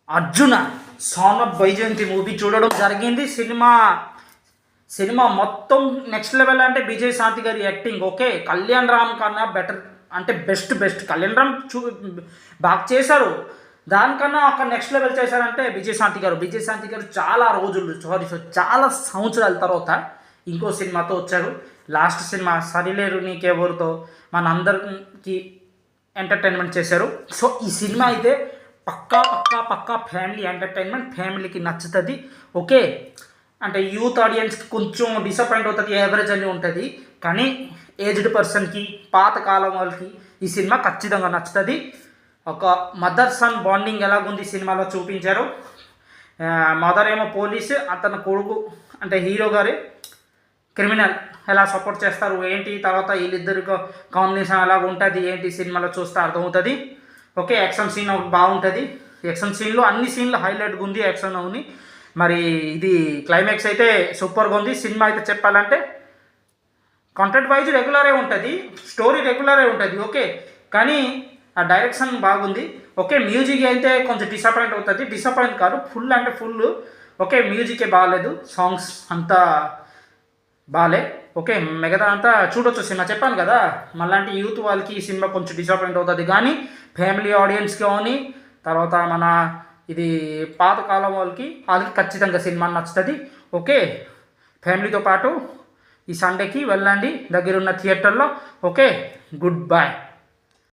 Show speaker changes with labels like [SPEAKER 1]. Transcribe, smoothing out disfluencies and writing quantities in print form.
[SPEAKER 1] Arjuna son of Vyjayanthi movie చూడడం జరిగింది. Cinema మొత్తం నెక్స్ట్ లెవెల్. అంటే విజయ్ శాంతి గారి యాక్టింగ్ ఓకే, కళ్యాణ్ రామ్ కన్నా బెటర్, అంటే బెస్ట్. కళ్యాణ్ రామ్ బాగా చేశారు, దానికన్నా ఒక నెక్స్ట్ లెవెల్ చేశారంటే విజయ్ శాంతి గారు చాలా రోజులు చాలా సంవత్సరాల తర్వాత ఇంకో సినిమాతో వచ్చారు. లాస్ట్ సినిమా సరిలేరు నీకెవరితో మనందరికి ఎంటర్టైన్మెంట్ చేశారు. సో ఈ సినిమా అయితే పక్కా ఫ్యామిలీ ఎంటర్టైన్మెంట్, ఫ్యామిలీకి నచ్చుతుంది ఓకే. అంటే యూత్ ఆడియన్స్కి కొంచెం డిసప్పాయింట్ అవుతుంది, యావరేజ్ అని ఉంటుంది. కానీ ఏజ్డ్ పర్సన్కి, పాతకాలం వాళ్ళకి ఈ సినిమా ఖచ్చితంగా నచ్చుతుంది. ఒక మదర్ సన్ బాండింగ్ ఎలాగుంది సినిమాలో చూపించారు. మదర్ ఏమో పోలీసు, అతని కొడుకు అంటే హీరో గారి క్రిమినల్, ఎలా సపోర్ట్ చేస్తారు ఏంటి, తర్వాత వీళ్ళిద్దరు కాంబినేషన్ ఎలాగ ఉంటుంది ఏంటి సినిమాలో చూస్తే అర్థమవుతుంది ఓకే. యాక్షన్ సీన్ ఒకటి బాగుంటుంది, యాక్షన్ సీన్లో అన్ని సీన్లు హైలైట్గా ఉంది యాక్షన్ అవుని. మరి ఇది క్లైమాక్స్ అయితే సూపర్గా ఉంది. సినిమా అయితే చెప్పాలంటే కంటెంట్ వైజ్ రెగ్యులరే ఉంటుంది, స్టోరీ రెగ్యులరే ఉంటుంది ఓకే. కానీ ఆ డైరెక్షన్ బాగుంది ఓకే. మ్యూజిక్ అయితే కొంచెం డిసప్పాయింట్ అవుతుంది, డిసప్పాయింట్ కాదు ఫుల్ అంటే ఫుల్ ఓకే. మ్యూజికే బాగాలేదు, సాంగ్స్ అంతా బాగాలే ఓకే. మిగతా అంతా చూడొచ్చు సినిమా, చెప్పాను కదా. మళ్ళీ యూత్ వాళ్ళకి ఈ సినిమా కొంచెం డిసప్పాయింట్ అవుతుంది, కానీ ఫ్యామిలీ ఆడియన్స్కి కానీ తర్వాత మన ఇది పాతకాలం వాళ్ళకి ఖచ్చితంగా సినిమా నచ్చుతుంది ఓకే. ఫ్యామిలీతో పాటు ఈ సండేకి వెళ్ళండి దగ్గరున్న థియేటర్లో ఓకే. Good bye.